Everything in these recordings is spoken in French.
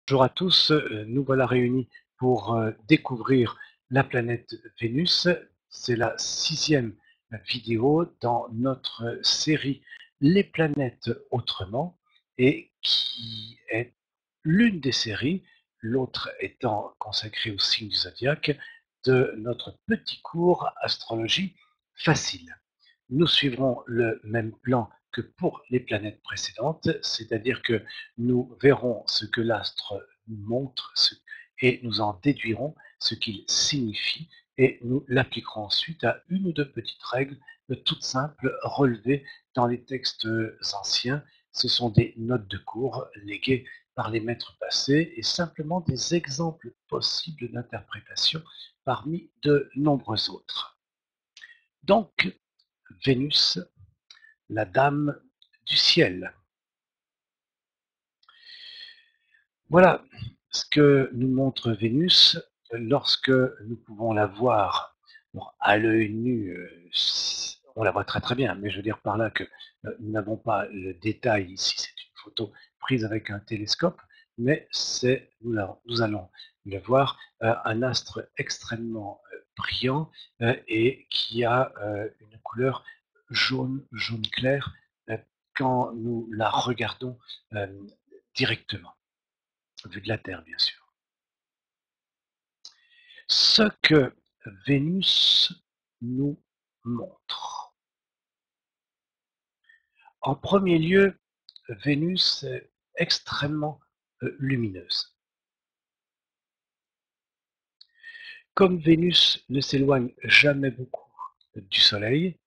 Bonjour à tous, nous voilà réunis pour découvrir la planète Vénus. C'est la 6e vidéo dans notre série Les planètes autrement et qui est l'une des séries, l'autre étant consacrée au signe du zodiaque, de notre petit cours astrologie facile. Nous suivrons le même plan que pour les planètes précédentes, c'est-à-dire que nous verrons ce que l'astre nous montre et nous en déduirons ce qu'il signifie et nous l'appliquerons ensuite à une ou deux petites règles toutes simples relevées dans les textes anciens. Ce sont des notes de cours léguées par les maîtres passés et simplement des exemples possibles d'interprétation parmi de nombreux autres. Donc, Vénus, la dame du ciel. Voilà ce que nous montre Vénus lorsque nous pouvons la voir. Bon, à l'œil nu, on la voit très très bien, mais je veux dire par là que nous n'avons pas le détail ici, c'est une photo prise avec un télescope, mais nous allons le voir, un astre extrêmement brillant et qui a une couleur jaune, jaune clair, quand nous la regardons directement, vu de la Terre bien sûr. Ce que Vénus nous montre. En premier lieu, Vénus est extrêmement lumineuse. Comme Vénus ne s'éloigne jamais beaucoup du Soleil,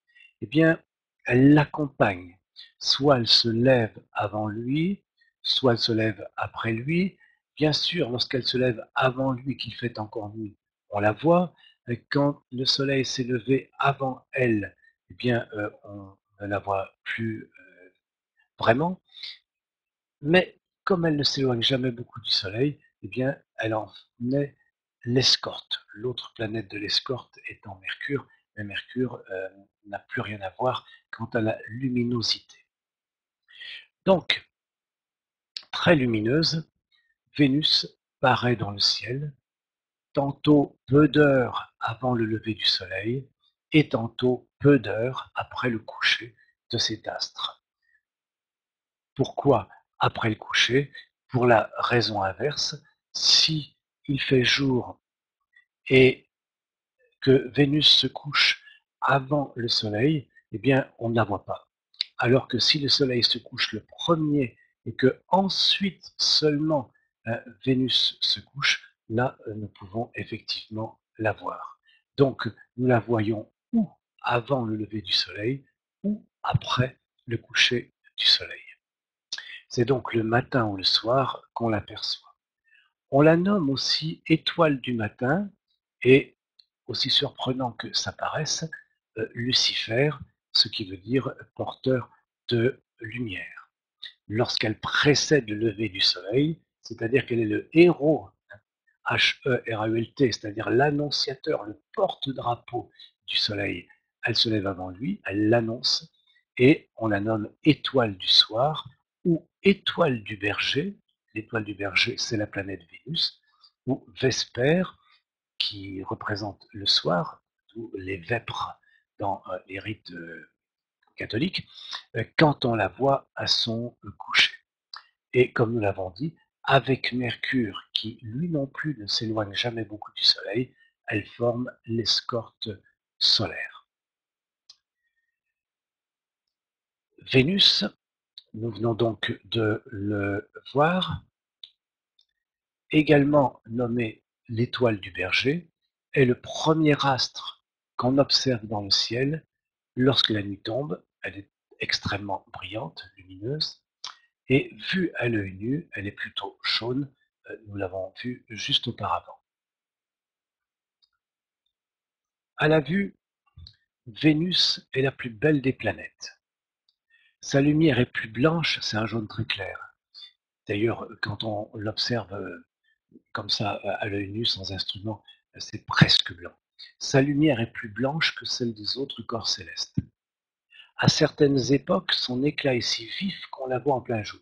eh bien, elle l'accompagne. Soit elle se lève avant lui, soit elle se lève après lui. Bien sûr, lorsqu'elle se lève avant lui, qu'il fait encore nuit, on la voit. Quand le Soleil s'est levé avant elle, eh bien, on ne la voit plus vraiment. Mais comme elle ne s'éloigne jamais beaucoup du Soleil, eh bien, elle en est l'escorte. L'autre planète de l'escorte étant Mercure, mais Mercure n'a plus rien à voir quant à la luminosité. Donc, très lumineuse, Vénus paraît dans le ciel, tantôt peu d'heures avant le lever du Soleil, et tantôt peu d'heures après le coucher de cet astre. Pourquoi après le coucher? Pour la raison inverse, si il fait jour et que Vénus se couche avant le Soleil, eh bien on ne la voit pas. Alors que si le Soleil se couche le premier et que ensuite seulement Vénus se couche, là nous pouvons effectivement la voir. Donc nous la voyons ou avant le lever du Soleil ou après le coucher du Soleil. C'est donc le matin ou le soir qu'on l'aperçoit. On la nomme aussi étoile du matin et, aussi surprenant que ça paraisse, Lucifer, ce qui veut dire porteur de lumière. Lorsqu'elle précède le lever du soleil, c'est-à-dire qu'elle est le héros, H-E-R-A-U-L-T, c'est-à-dire l'annonciateur, le porte-drapeau du soleil, elle se lève avant lui, elle l'annonce, et on la nomme étoile du soir ou étoile du berger. L'étoile du berger, c'est la planète Vénus, ou Vespère, qui représente le soir, ou les vêpres dans les rites catholiques, quand on la voit à son coucher. Et comme nous l'avons dit, avec Mercure, qui lui non plus ne s'éloigne jamais beaucoup du Soleil, elle forme l'escorte solaire. Vénus, nous venons donc de le voir, également nommée l'étoile du berger, est le premier astre qu'on observe dans le ciel lorsque la nuit tombe. Elle est extrêmement brillante, lumineuse, et vue à l'œil nu, elle est plutôt jaune, nous l'avons vu juste auparavant. À la vue, Vénus est la plus belle des planètes. Sa lumière est plus blanche, c'est un jaune très clair. D'ailleurs, quand on l'observe comme ça à l'œil nu, sans instrument, c'est presque blanc. Sa lumière est plus blanche que celle des autres corps célestes. À certaines époques, son éclat est si vif qu'on la voit en plein jour.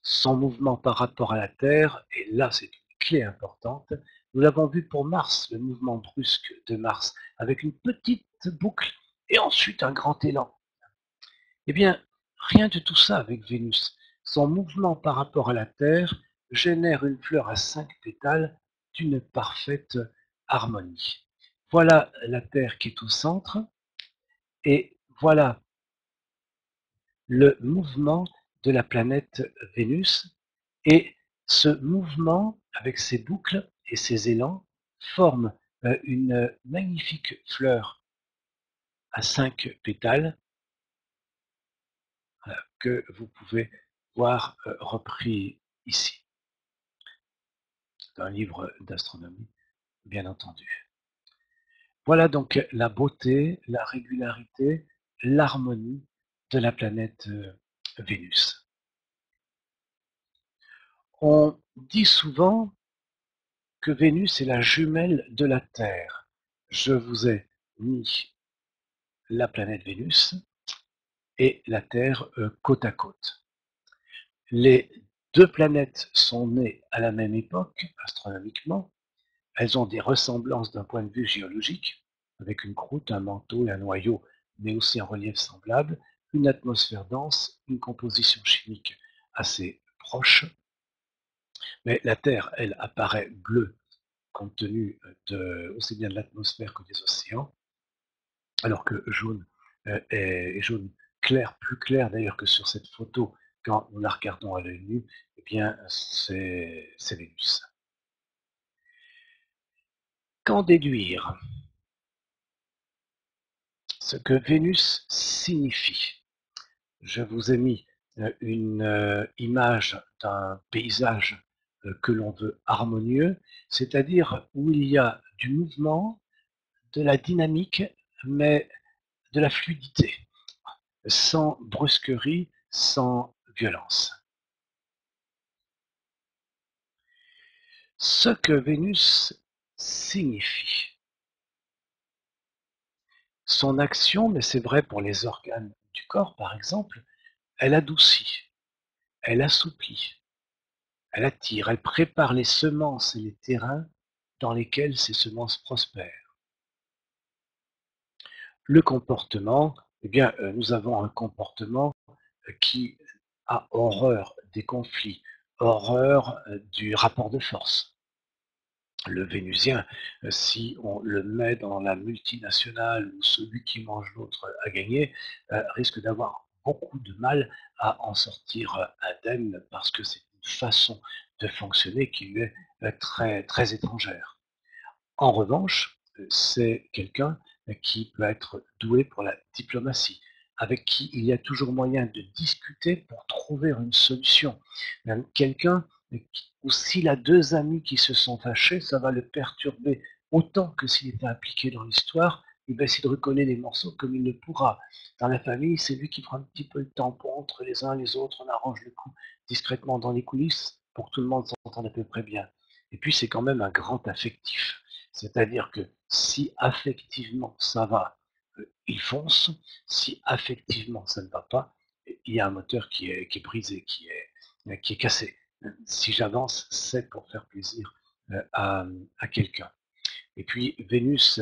son mouvement par rapport à la Terre, et là c'est une clé importante, nous l'avons vu pour Mars, le mouvement brusque de Mars, avec une petite boucle et ensuite un grand élan. Eh bien, rien de tout ça avec Vénus. Son mouvement par rapport à la Terre génère une fleur à 5 pétales d'une parfaite harmonie. Voilà la Terre qui est au centre, et voilà le mouvement de la planète Vénus. Et ce mouvement, avec ses boucles et ses élans, forme une magnifique fleur à 5 pétales que vous pouvez voir repris ici, d'un livre d'astronomie, bien entendu. Voilà donc la beauté, la régularité, l'harmonie de la planète Vénus. On dit souvent que Vénus est la jumelle de la Terre. Je vous ai mis la planète Vénus et la Terre côte à côte. Les deux planètes sont nées à la même époque, astronomiquement. Elles ont des ressemblances d'un point de vue géologique, avec une croûte, un manteau et un noyau, mais aussi un relief semblable, une atmosphère dense, une composition chimique assez proche. Mais la Terre, elle, apparaît bleue compte tenu aussi bien de l'atmosphère que des océans, alors que jaune est jaune clair, plus clair d'ailleurs que sur cette photo quand nous la regardons à l'œil nu, eh bien c'est Vénus. Qu'en déduire? Ce que Vénus signifie. Je vous ai mis une image d'un paysage que l'on veut harmonieux, c'est-à-dire où il y a du mouvement, de la dynamique, mais de la fluidité, sans brusquerie, sans violence. Ce que Vénus signifie, son action, mais c'est vrai pour les organes du corps par exemple, elle adoucit, elle assouplit, elle attire, elle prépare les semences et les terrains dans lesquels ces semences prospèrent. Le comportement, eh bien, nous avons un comportement qui a horreur des conflits, horreur du rapport de force. Le Vénusien, si on le met dans la multinationale où celui qui mange l'autre a gagné, risque d'avoir beaucoup de mal à en sortir indemne parce que c'est une façon de fonctionner qui lui est très, très étrangère. En revanche, c'est quelqu'un qui peut être doué pour la diplomatie, avec qui il y a toujours moyen de discuter pour trouver une solution. Même quelqu'un où s'il a deux amis qui se sont fâchés, ça va le perturber autant que s'il était impliqué dans l'histoire. Il va essayer de recoller les morceaux comme il le pourra. Dans la famille, c'est lui qui prend un petit peu le tampon entre les uns et les autres, on arrange le coup discrètement dans les coulisses pour que tout le monde s'entende à peu près bien. Et puis c'est quand même un grand affectif. C'est-à-dire que si affectivement ça va, il fonce. Si affectivement ça ne va pas, il y a un moteur qui est brisé, qui est cassé. Si j'avance, c'est pour faire plaisir à quelqu'un. Et puis Vénus,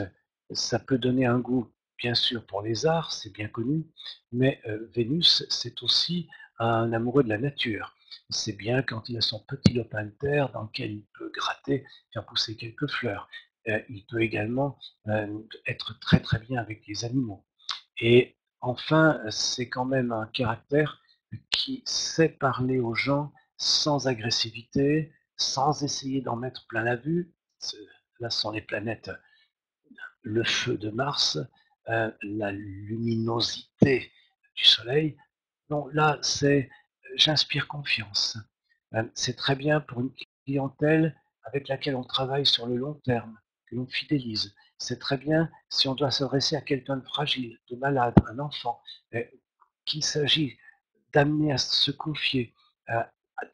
ça peut donner un goût, bien sûr, pour les arts, c'est bien connu, mais Vénus, c'est aussi un amoureux de la nature. C'est bien quand il a son petit lopin de terre dans lequel il peut gratter, faire pousser quelques fleurs. Il peut également être très très bien avec les animaux. Et enfin, c'est quand même un caractère qui sait parler aux gens sans agressivité, sans essayer d'en mettre plein la vue. Là, ce sont les planètes, le feu de Mars, la luminosité du Soleil. Non, là, c'est j'inspire confiance. C'est très bien pour une clientèle avec laquelle on travaille sur le long terme, que l'on fidélise. C'est très bien si on doit s'adresser à quelqu'un de fragile, de malade, un enfant, qu'il s'agit d'amener à se confier, euh,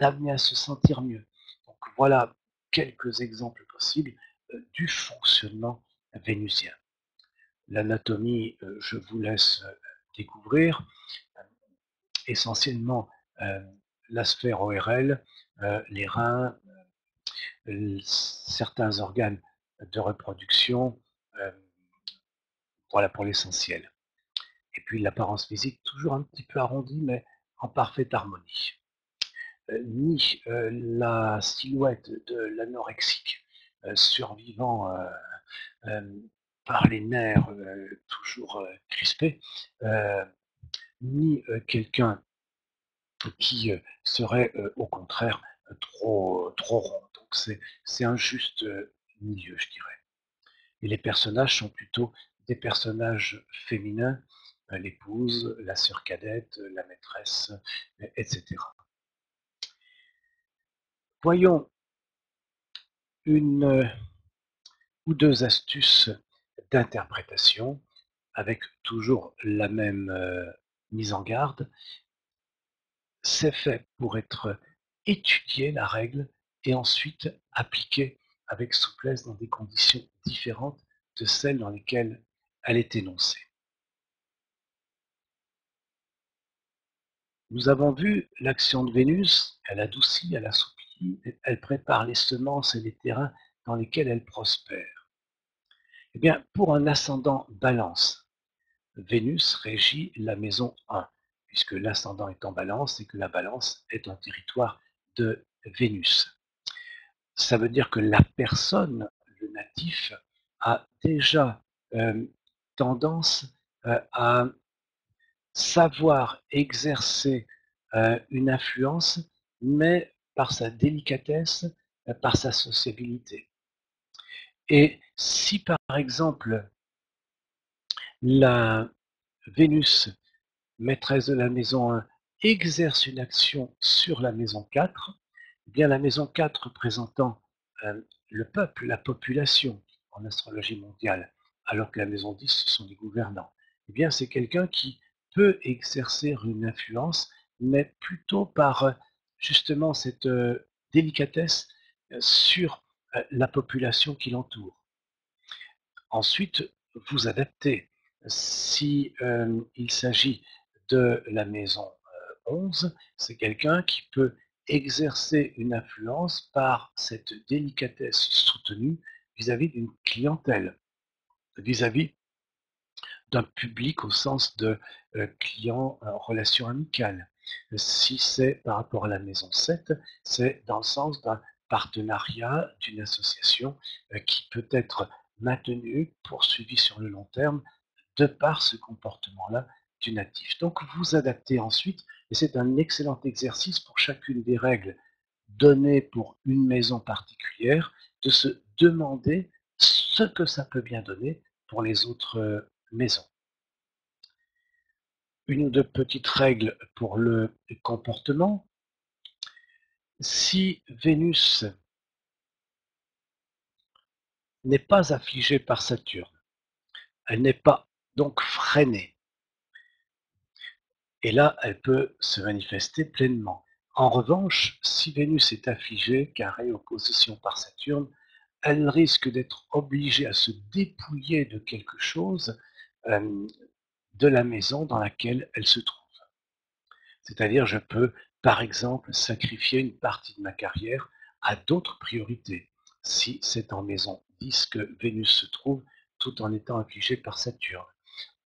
d'amener à se sentir mieux. Donc voilà quelques exemples possibles du fonctionnement vénusien. L'anatomie, je vous laisse découvrir essentiellement euh, la sphère ORL, les reins, certains organes de reproduction, voilà pour l'essentiel. Et puis l'apparence physique, toujours un petit peu arrondie, mais en parfaite harmonie. Ni la silhouette de l'anorexique survivant par les nerfs toujours crispés, ni quelqu'un qui serait au contraire trop rond. Donc c'est un juste milieu, je dirais. Et les personnages sont plutôt des personnages féminins, l'épouse, la sœur cadette, la maîtresse, etc. Voyons une ou deux astuces d'interprétation avec toujours la même mise en garde. C'est fait pour être étudié, la règle, et ensuite appliqué avec souplesse dans des conditions différentes de celles dans lesquelles elle est énoncée. Nous avons vu l'action de Vénus, elle adoucit, elle assouplit, elle prépare les semences et les terrains dans lesquels elle prospère. Eh bien, pour un ascendant Balance, Vénus régit la maison 1, puisque l'ascendant est en Balance et que la Balance est un territoire de Vénus. Ça veut dire que la personne, le natif, a déjà tendance à savoir exercer une influence, mais par sa délicatesse, par sa sociabilité. Et si par exemple la Vénus, maîtresse de la maison 1, exerce une action sur la maison 4, eh bien la maison 4 représentant le peuple, la population en astrologie mondiale, alors que la maison 10, ce sont les gouvernants, eh bien c'est quelqu'un qui peut exercer une influence, mais plutôt par justement cette délicatesse sur la population qui l'entoure. Ensuite, vous adaptez. Si il s'agit de la maison 11, c'est quelqu'un qui peut exercer une influence par cette délicatesse soutenue vis-à-vis d'une clientèle, vis-à-vis d'un public au sens de client en relation amicale. Si c'est par rapport à la maison 7, c'est dans le sens d'un partenariat, d'une association qui peut être maintenue, poursuivie sur le long terme, de par ce comportement-là du natif. Donc vous adaptez ensuite, et c'est un excellent exercice pour chacune des règles données pour une maison particulière, de se demander ce que ça peut bien donner pour les autres maisons. Une ou deux petites règles pour le comportement. Si Vénus n'est pas affligée par Saturne, elle n'est pas donc freinée, et là, elle peut se manifester pleinement. En revanche, si Vénus est affligée, carrée, opposition par Saturne, elle risque d'être obligée à se dépouiller de quelque chose euh, de la maison dans laquelle elle se trouve. C'est-à-dire, je peux, par exemple, sacrifier une partie de ma carrière à d'autres priorités, si c'est en maison 10 que Vénus se trouve, tout en étant affligée par Saturne.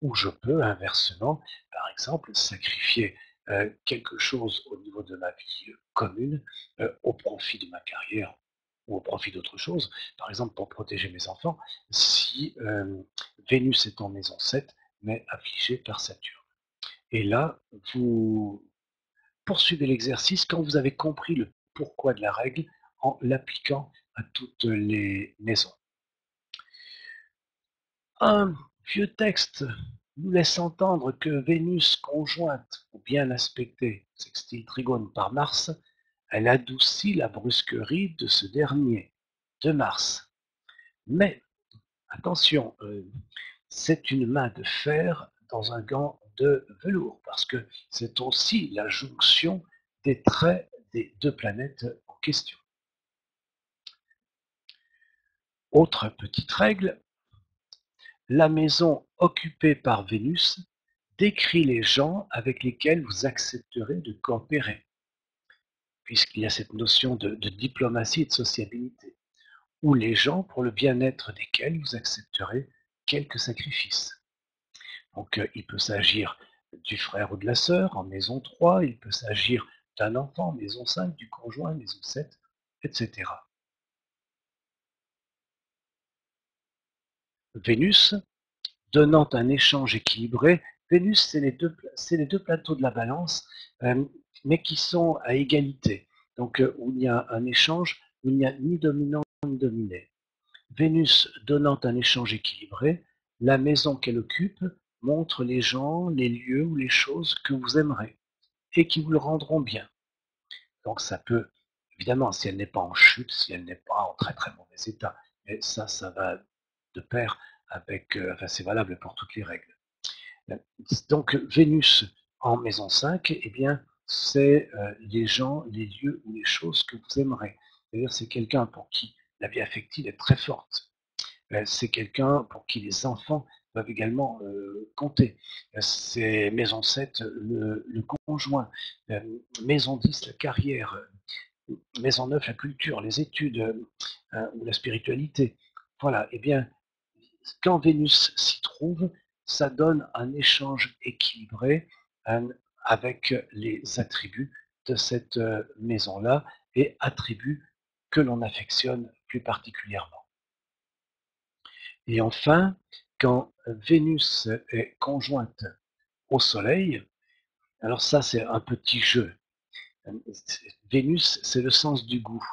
Ou je peux inversement, par exemple, sacrifier quelque chose au niveau de ma vie commune au profit de ma carrière ou au profit d'autre chose, par exemple pour protéger mes enfants, si Vénus est en maison 7, mais affligée par Saturne. Et là, vous poursuivez l'exercice quand vous avez compris le pourquoi de la règle en l'appliquant à toutes les maisons. Un vieux texte nous laisse entendre que Vénus conjointe ou bien aspectée, sextile trigone par Mars, elle adoucit la brusquerie de ce dernier, de Mars. Mais attention, c'est une main de fer dans un gant de velours, parce que c'est aussi la jonction des traits des deux planètes en question. Autre petite règle, la maison occupée par Vénus décrit les gens avec lesquels vous accepterez de coopérer. puisqu'il y a cette notion de diplomatie et de sociabilité, où les gens, pour le bien-être desquels vous accepterez quelques sacrifices. Donc il peut s'agir du frère ou de la sœur en maison 3, il peut s'agir d'un enfant en maison 5, du conjoint maison 7, etc. Vénus, donnant un échange équilibré. Vénus, c'est les deux plateaux de la balance, mais qui sont à égalité. Donc où il y a un échange, où il n'y a ni dominant ni dominé. Vénus donnant un échange équilibré, la maison qu'elle occupe montre les gens, les lieux ou les choses que vous aimerez et qui vous le rendront bien. Donc ça peut, évidemment, si elle n'est pas en chute, si elle n'est pas en très très mauvais état, mais ça va de pair avec, enfin c'est valable pour toutes les règles. Donc Vénus en maison 5, eh bien, c'est les gens, les lieux ou les choses que vous aimerez. C'est-à-dire c'est quelqu'un pour qui la vie affective est très forte. C'est quelqu'un pour qui les enfants peuvent également compter. C'est maison 7, le conjoint. Euh, Maison 10, la carrière. Maison 9, la culture, les études ou la spiritualité. Voilà, eh bien, quand Vénus s'y trouve, ça donne un échange équilibré euh, avec les attributs de cette maison-là et attributs que l'on affectionne plus particulièrement. Et enfin, quand Vénus est conjointe au Soleil, alors ça c'est un petit jeu. Vénus, c'est le sens du goût.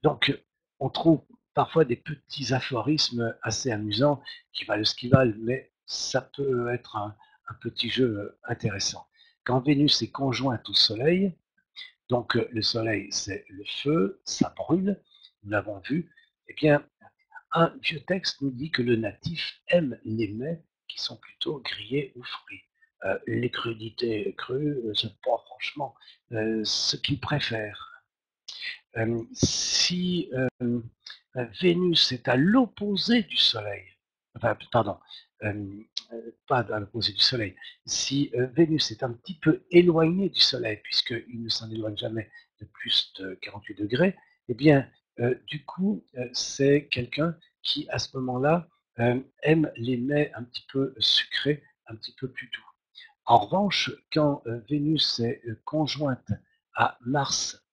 Donc, on trouve parfois des petits aphorismes assez amusants qui valent ce qu'ils valent, mais ça peut être un petit jeu intéressant. Quand Vénus est conjointe au Soleil, donc le Soleil c'est le feu, ça brûle, nous l'avons vu, eh bien, un vieux texte nous dit que le natif aime les mets qui sont plutôt grillés ou frits. Les crudités crues, c'est pas franchement ce qu'il préfère. Si Vénus est à l'opposé du Soleil, enfin, pardon, euh, pas à l'opposé du Soleil, si Vénus est un petit peu éloigné du Soleil, puisqu'il ne s'en éloigne jamais de plus de 48 degrés, eh bien, du coup, c'est quelqu'un qui, à ce moment-là, aime les mets un petit peu sucrés, un petit peu plus doux. En revanche, quand Vénus est conjointe à Mars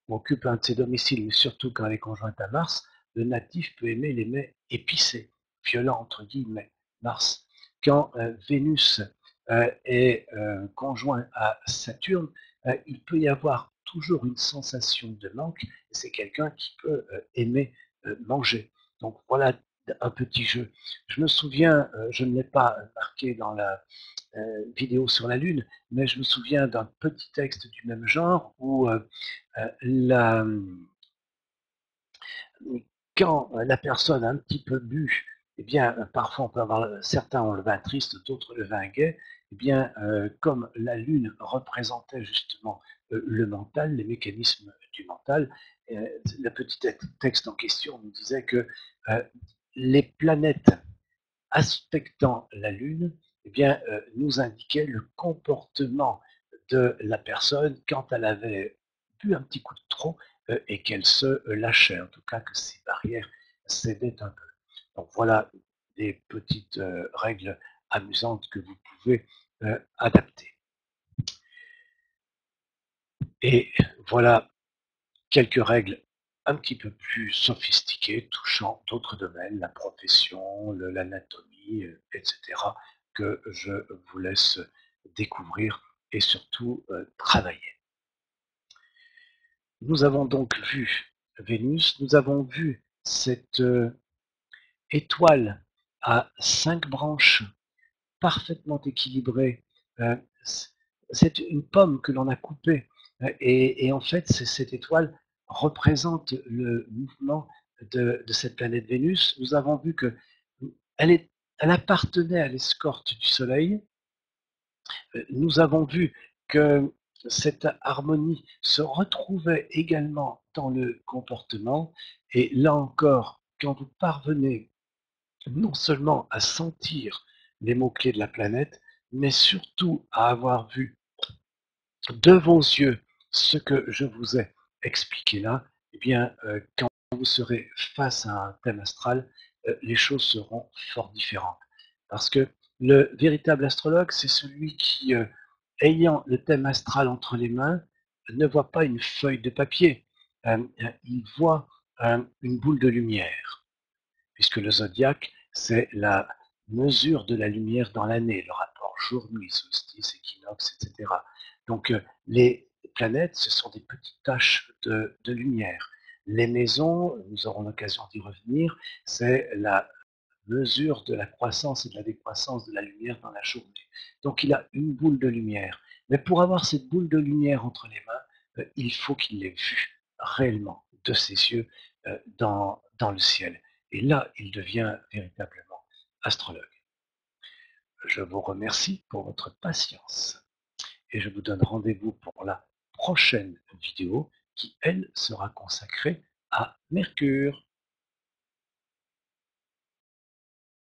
occupe un de ses domiciles, mais surtout quand elle est conjointe à Mars, le natif peut aimer les mets épicés, violents entre guillemets, Mars. Quand Vénus est conjoint à Saturne, il peut y avoir toujours une sensation de manque, et c'est quelqu'un qui peut aimer manger. Donc voilà un petit jeu. Je me souviens, je ne l'ai pas marqué dans la vidéo sur la Lune, mais je me souviens d'un petit texte du même genre où la, quand la personne a un petit peu bu, eh bien, parfois on peut avoir, certains ont le vin triste, d'autres le vin gai, eh bien, comme la Lune représentait justement le mental, les mécanismes du mental, le petit texte en question nous disait que euh, les planètes aspectant la Lune, eh bien, nous indiquait le comportement de la personne quand elle avait bu un petit coup de trop et qu'elle se lâchait, en tout cas que ses barrières cédaient un peu. Donc voilà des petites règles amusantes que vous pouvez adapter. Et voilà quelques règles un petit peu plus sophistiquées touchant d'autres domaines, la profession, l'anatomie, etc., que je vous laisse découvrir et surtout travailler. Nous avons donc vu Vénus, nous avons vu cette étoile à 5 branches parfaitement équilibrée. Euh, c'est une pomme que l'on a coupée. Et en fait, cette étoile représente le mouvement de cette planète Vénus. Nous avons vu que elle, elle appartenait à l'escorte du Soleil. Nous avons vu que cette harmonie se retrouvait également dans le comportement. Et là encore, quand vous parvenez non seulement à sentir les mots-clés de la planète, mais surtout à avoir vu de vos yeux ce que je vous ai expliqué là, eh bien, quand vous serez face à un thème astral, les choses seront fort différentes. Parce que le véritable astrologue, c'est celui qui, ayant le thème astral entre les mains, ne voit pas une feuille de papier. Il voit une boule de lumière, puisque le zodiaque, c'est la mesure de la lumière dans l'année, le rapport jour-nuit, solstice, équinoxe, etc. Donc les planètes, ce sont des petites taches de lumière. Les maisons, nous aurons l'occasion d'y revenir, c'est la mesure de la croissance et de la décroissance de la lumière dans la journée. Donc il a une boule de lumière. Mais pour avoir cette boule de lumière entre les mains, il faut qu'il l'ait vue réellement de ses yeux dans le ciel. Et là, il devient véritablement astrologue. Je vous remercie pour votre patience et je vous donne rendez-vous pour la prochaine vidéo qui, elle, sera consacrée à Mercure.